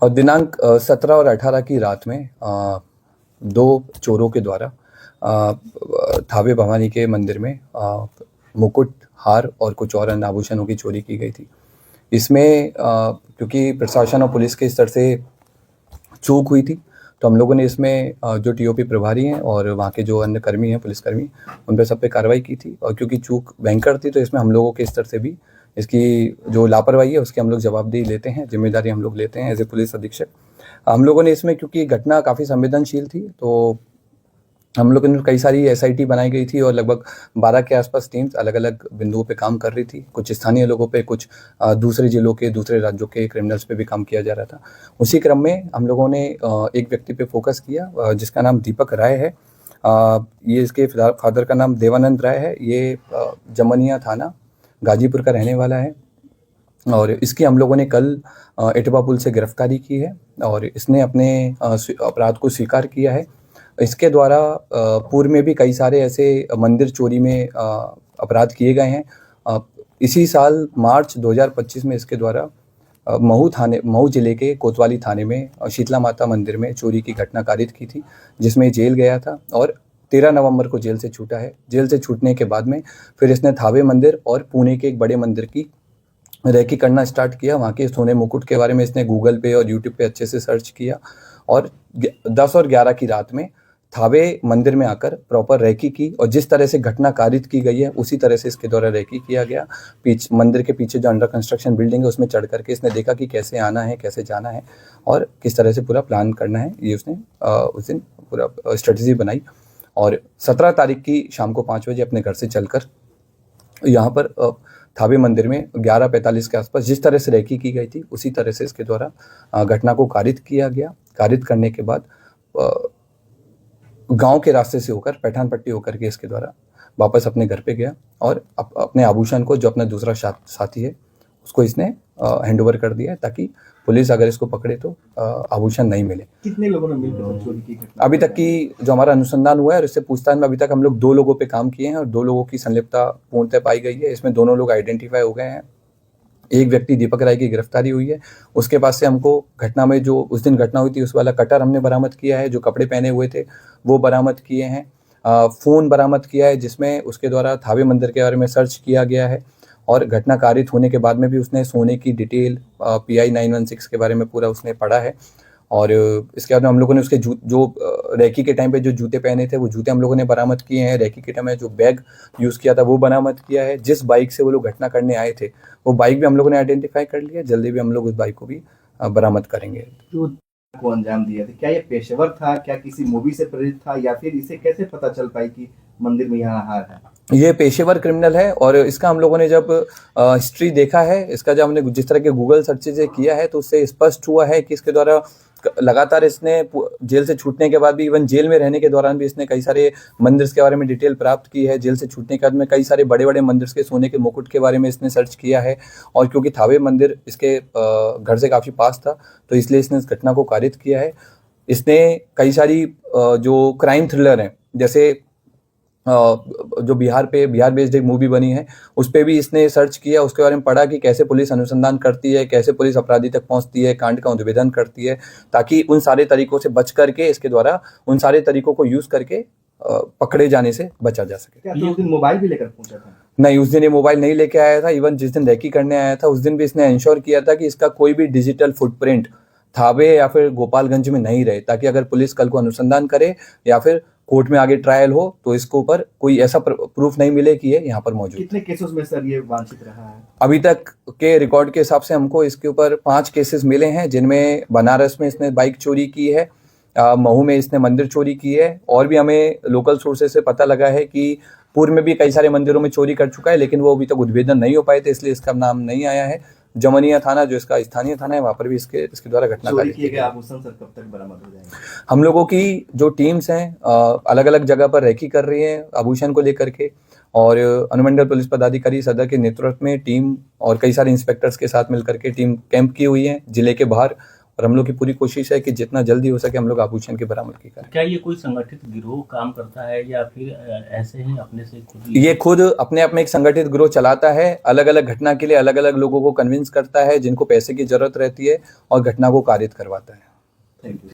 और दिनांक 17 और 18 की रात में दो चोरों के द्वारा थावे भवानी के मंदिर में मुकुट, हार और कुछ और अन्य आभूषणों की चोरी की गई थी। इसमें क्योंकि प्रशासन और पुलिस के स्तर से चूक हुई थी, तो हम लोगों ने इसमें जो टीओपी प्रभारी हैं और वहाँ के जो अन्य कर्मी हैं, पुलिसकर्मी, उन पे सब पे कार्रवाई की थी। और क्योंकि चूक भयंकर थी, तो इसमें हम लोगों के स्तर से भी इसकी जो लापरवाही है उसकी हम लोग जवाबदेही लेते हैं, जिम्मेदारी हम लोग लेते हैं एज ए पुलिस अधीक्षक। हम लोगों ने इसमें, क्योंकि घटना काफ़ी संवेदनशील थी, तो हम लोगों ने कई सारी एसआईटी बनाई गई थी और लगभग 12 के आसपास टीम्स अलग अलग बिंदुओं पे काम कर रही थी। कुछ स्थानीय लोगों पे, कुछ दूसरे जिलों के, दूसरे राज्यों के क्रिमिनल्स पे भी काम किया जा रहा था। उसी क्रम में हम लोगों ने एक व्यक्ति पे फोकस किया जिसका नाम दीपक राय है। ये इसके फादर का नाम देवानंद राय है। ये जमनिया थाना गाजीपुर का रहने वाला है और इसकी हम लोगों ने कल इटवा पुल से गिरफ्तारी की है और इसने अपने अपराध को स्वीकार किया है। इसके द्वारा पूर्व में भी कई सारे ऐसे मंदिर चोरी में अपराध किए गए हैं। इसी साल मार्च 2025 में इसके द्वारा महू जिले के कोतवाली थाने में शीतला माता मंदिर में चोरी की घटना कारित की थी, जिसमें जेल गया था और 13 नवंबर को जेल से छूटा है। जेल से छूटने के बाद में फिर इसने थावे मंदिर और पुणे के एक बड़े मंदिर की रेकी करना स्टार्ट किया। वहाँ के सोने मुकुट के बारे में इसने गूगल पे और यूट्यूब पे अच्छे से सर्च किया और 10 और 11 की रात में थावे मंदिर में आकर प्रॉपर रेकी की और जिस तरह से घटना कारित की गई है उसी तरह से इसके द्वारा रेकी किया गया। मंदिर के पीछे जो अंडर कंस्ट्रक्शन बिल्डिंग है उसमें चढ़ करके इसने देखा कि कैसे आना है, कैसे जाना है और किस तरह से पूरा प्लान करना है। ये उसने उस दिन पूरा स्ट्रेटजी बनाई और 17 तारीख की शाम को 5 बजे अपने घर से चलकर यहाँ पर थावे मंदिर में 11:45 के आसपास जिस तरह से रेकी की गई थी उसी तरह से इसके द्वारा घटना को कारित किया गया। कारित करने के बाद गांव के रास्ते से होकर पैठान पट्टी होकर के इसके द्वारा वापस अपने घर पे गया और अपने आभूषण को, जो अपना दूसरा साथी है, उसको इसने हैंड ओवर कर दिया ताकि पुलिस अगर इसको पकड़े तो आभूषण नहीं मिले। कितने लोगों ने मिलकर चोरी की घटना? अभी तक की जो हमारा अनुसंधान हुआ है और इससे पूछताछ में अभी तक हम लोग 2 लोगों पे काम किए हैं और 2 लोगों की संलिप्तता पूर्णतः पाई गई है। इसमें दोनों लोग आइडेंटिफाई हो गए हैं। एक व्यक्ति दीपक राय की गिरफ्तारी हुई है। उसके पास से हमको घटना में जो उस दिन घटना हुई थी उस वाला कटर हमने बरामद किया है, जो कपड़े पहने हुए थे वो बरामद किए हैं। फ़ोन बरामद किया है जिसमें उसके द्वारा थावे मंदिर के बारे में सर्च किया गया है और घटना कारित होने के बाद में भी उसने सोने की डिटेल PI 916 के बारे में पूरा उसने पढ़ा है। और इसके बाद में हम लोगों ने उसके जो रेकी के टाइम पे जो जूते पहने थे वो जूते हम लोगों ने बरामद किए हैं। रेकी के टाइम में जो बैग यूज़ किया था वो बरामद किया है। जिस बाइक से वो लोग घटना करने आए थे वो बाइक भी हम लोगों ने आइडेंटिफाई कर लिया। जल्दी भी हम लोग उस बाइक को भी बरामद करेंगे। जो को अंजाम दिया था, क्या ये पेशेवर था, क्या किसी मूवी से प्रेरित था, या फिर इसे कैसे पता चल पाई कि मंदिर में यहाँ हार है? ये पेशेवर क्रिमिनल है और इसका हम लोगों ने जब हिस्ट्री देखा है, इसका जब हमने जिस तरह के गूगल सर्चेज किया है तो उससे स्पष्ट हुआ है कि इसके द्वारा लगातार इसने जेल से छूटने के बाद भी, इवन जेल में रहने के दौरान भी इसने कई सारे मंदिर के बारे में डिटेल प्राप्त की है। जेल से छूटने के बाद में कई सारे बड़े बड़े मंदिर के सोने के मुकुट के बारे में इसने सर्च किया है और क्योंकि थावे मंदिर इसके घर से काफ़ी पास था तो इसलिए इसने इस घटना को कारित किया है। इसने कई सारी जो क्राइम थ्रिलर हैं, जैसे जो बिहार बेस्ड एक मूवी बनी है उस पर भी इसने सर्च किया, उसके बारे में पढ़ा कि कैसे पुलिस अनुसंधान करती है, कैसे पुलिस अपराधी तक पहुंचती है, कांड का उद्भेदन करती है, ताकि उन सारे तरीकों से बच करके इसके द्वारा उन सारे तरीकों को यूज़ करके पकड़े जाने से बचा जा सके। क्या तो उस दिन मोबाइल भी लेकर पहुंचा था? नहीं, उस दिन ये मोबाइल नहीं लेके आया था। इवन जिस दिन रेकी करने आया था उस दिन भी इसने इंश्योर किया था कि इसका कोई भी डिजिटल फुटप्रिंट थावे या फिर गोपालगंज में नहीं रहे, ताकि अगर पुलिस कल को अनुसंधान करे या फिर कोर्ट में आगे ट्रायल हो तो इसके ऊपर कोई ऐसा प्रूफ नहीं मिले कि ये यहाँ पर मौजूद। कितने केसेस में सर ये वांछित रहा है? अभी तक के रिकॉर्ड के हिसाब से हमको इसके ऊपर 5 केसेस मिले हैं, जिनमें बनारस में इसने बाइक चोरी की है, महू में इसने मंदिर चोरी की है और भी हमें लोकल सोर्सेज से पता लगा है कि पूर्व में भी कई सारे मंदिरों में चोरी कर चुका है, लेकिन वो अभी तक उद्भेदन नहीं हो पाए थे, इसलिए इसका नाम नहीं आया है। जमनिया थाना जो इसका स्थानीय थाना है वहाँ पर भी इसके द्वारा घटना चोरी किए गए आभूषण सर कब तक बरामद हो जाएंगे? हम लोगों की जो टीम्स हैं अलग अलग जगह पर रेकी कर रही हैं आभूषण को लेकर के और अनुमंडल पुलिस पदाधिकारी सदर के नेतृत्व में टीम और कई सारे इंस्पेक्टर्स के साथ मिलकर के टीम कैंप की हुई है जिले के बाहर और हम लोग की पूरी कोशिश है कि जितना जल्दी हो सके हम लोग आभूषण की बरामदगी करें। क्या ये कोई संगठित गिरोह काम करता है या फिर ऐसे ही अपने से खुद ही? ये खुद अपने आप में एक संगठित गिरोह चलाता है, अलग अलग घटना के लिए अलग अलग लोगों को कन्विंस करता है जिनको पैसे की जरूरत रहती है और घटना को कारित करवाता है। Thank you.